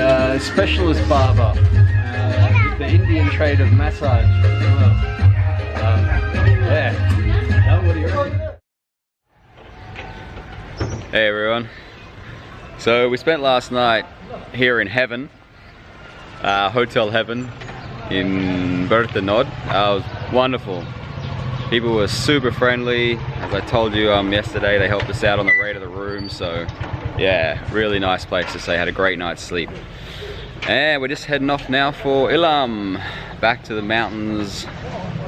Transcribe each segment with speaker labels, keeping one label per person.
Speaker 1: a specialist barber with the Indian trade of massage as well. Yeah. Now, what do you reckon? Hey everyone. So we spent last night here in heaven, Hotel Heaven in Bertenod. It was wonderful. People were super friendly. As I told you yesterday, they helped us out on the rate of the room. So yeah, really nice place to stay. Had a great night's sleep. And we're just heading off now for Illam, back to the mountains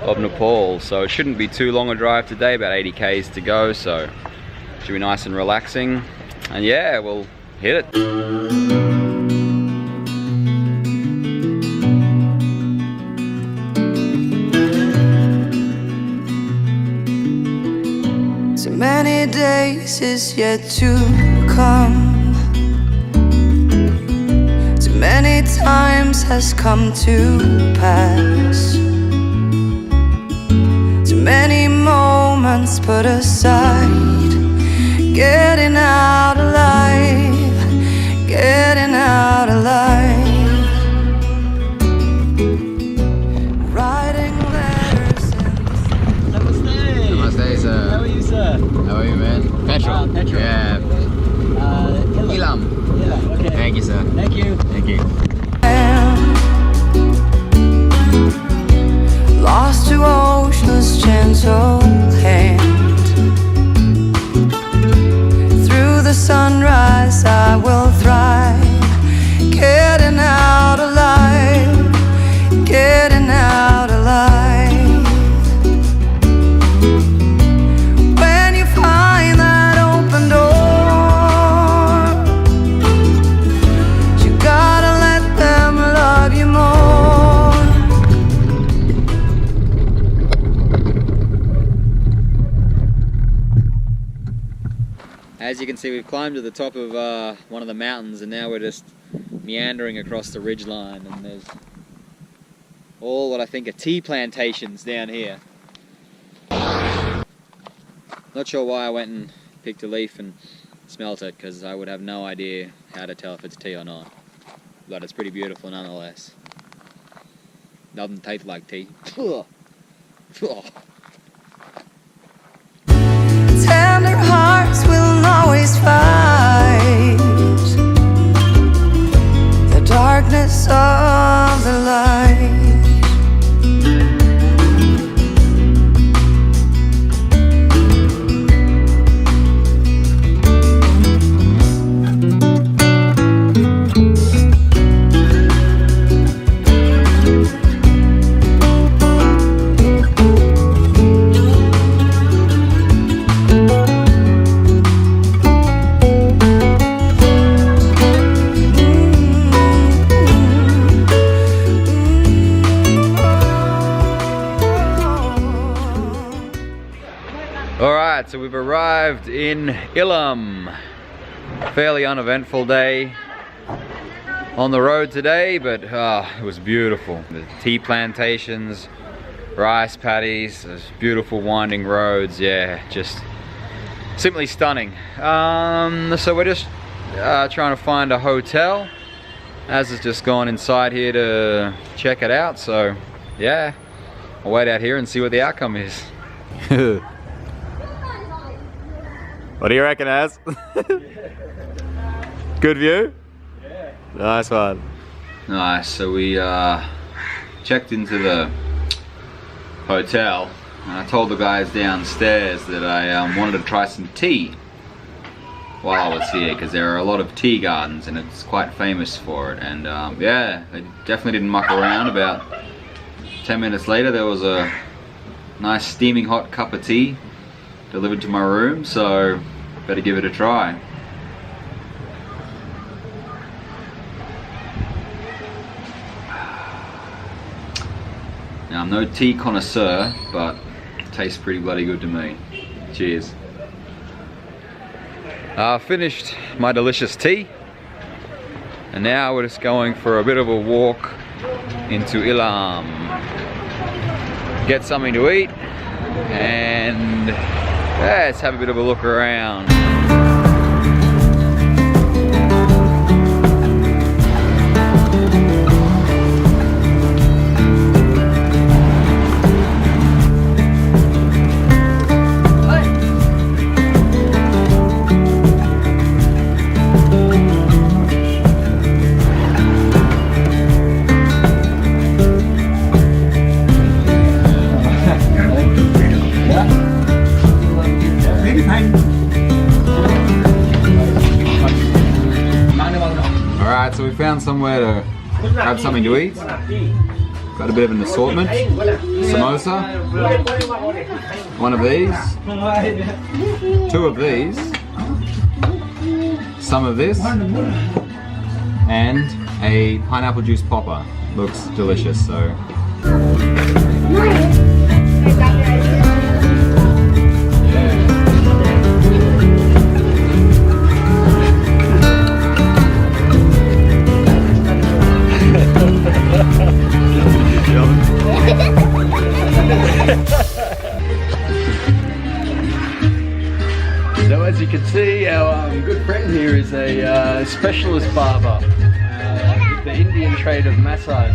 Speaker 1: of Nepal. So it shouldn't be too long a drive today, about 80 k's to go. So it should be nice and relaxing. And yeah, we'll hit it.
Speaker 2: So many days is yet to come. Too many times has come to pass. Too many moments put aside. Getting out alive, getting out alive. Writing letters and...
Speaker 1: Namaste!
Speaker 3: Namaste, sir.
Speaker 1: How are you, sir?
Speaker 3: How are you, man? Petrol.
Speaker 1: Petrol.
Speaker 3: Yeah. Illam.
Speaker 1: Illam, okay.
Speaker 3: Thank you, sir.
Speaker 1: Thank you.
Speaker 3: Thank you.
Speaker 2: Lost to ocean's gentle hand. Through the sunrise I will thrive. Getting out alive, getting out alive. When you find that open door, you gotta let them love you more.
Speaker 3: As you can see, we've climbed to the top of one of the mountains, and now we're just meandering across the ridgeline, and there's all what I think are tea plantations down here. Not sure why I went and picked a leaf and smelt it, because I would have no idea how to tell if it's tea or not. But it's pretty beautiful nonetheless. Doesn't taste like tea.
Speaker 2: Tender hearts will always fight the darkness of the light.
Speaker 1: Alright, so we've arrived in Illam. Fairly uneventful day on the road today, but it was beautiful. The tea plantations, rice paddies, those beautiful winding roads, yeah, just simply stunning. So we're just trying to find a hotel. Az has just gone inside here to check it out, so yeah, I'll wait out here and see what the outcome is. What do you reckon, Az? Good view? Yeah. Nice one. Nice, so we checked into the hotel, and I told the guys downstairs that I wanted to try some tea while I was here, because there are a lot of tea gardens and it's quite famous for it. And yeah, they definitely didn't muck around. About 10 minutes later there was a nice steaming hot cup of tea delivered to my room, so better give it a try. Now I'm no tea connoisseur, but it tastes pretty bloody good to me. Cheers. Finished my delicious tea, and now we're just going for a bit of a walk into Illam. Get something to eat, and let's have a bit of a look around. down somewhere to grab something to eat. Got a bit of an assortment. Samosa. One of these. Two of these. Some of this. And a pineapple juice popper. Looks delicious, so.
Speaker 4: So as you can see, our good friend here is a specialist barber with the Indian trade of massage.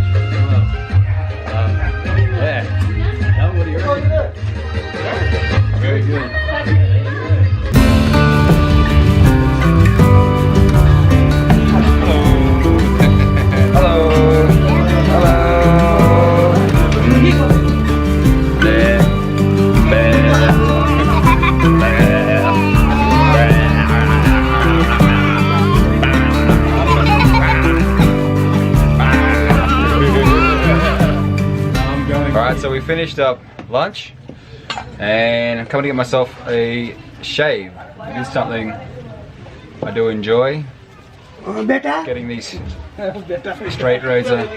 Speaker 4: Yeah. No, what do you reckon? Very good.
Speaker 1: Alright, so we finished up lunch and I'm coming to get myself a shave. It is something I do enjoy. Getting these straight razor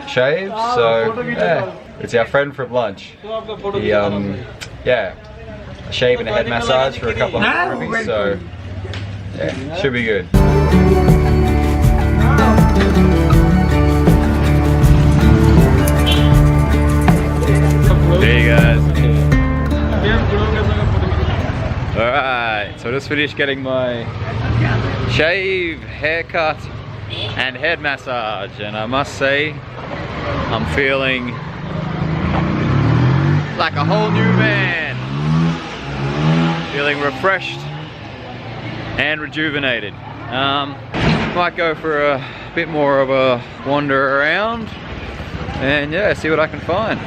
Speaker 1: shaves. So yeah, it's our friend from lunch. He yeah, a shave and a head massage for a couple of rupees, so yeah, should be good. There you guys. Alright, so I just finished getting my shave, haircut and head massage, and I must say I'm feeling like a whole new man. Feeling refreshed and rejuvenated. Might go for a bit more of a wander around and yeah, see what I can find.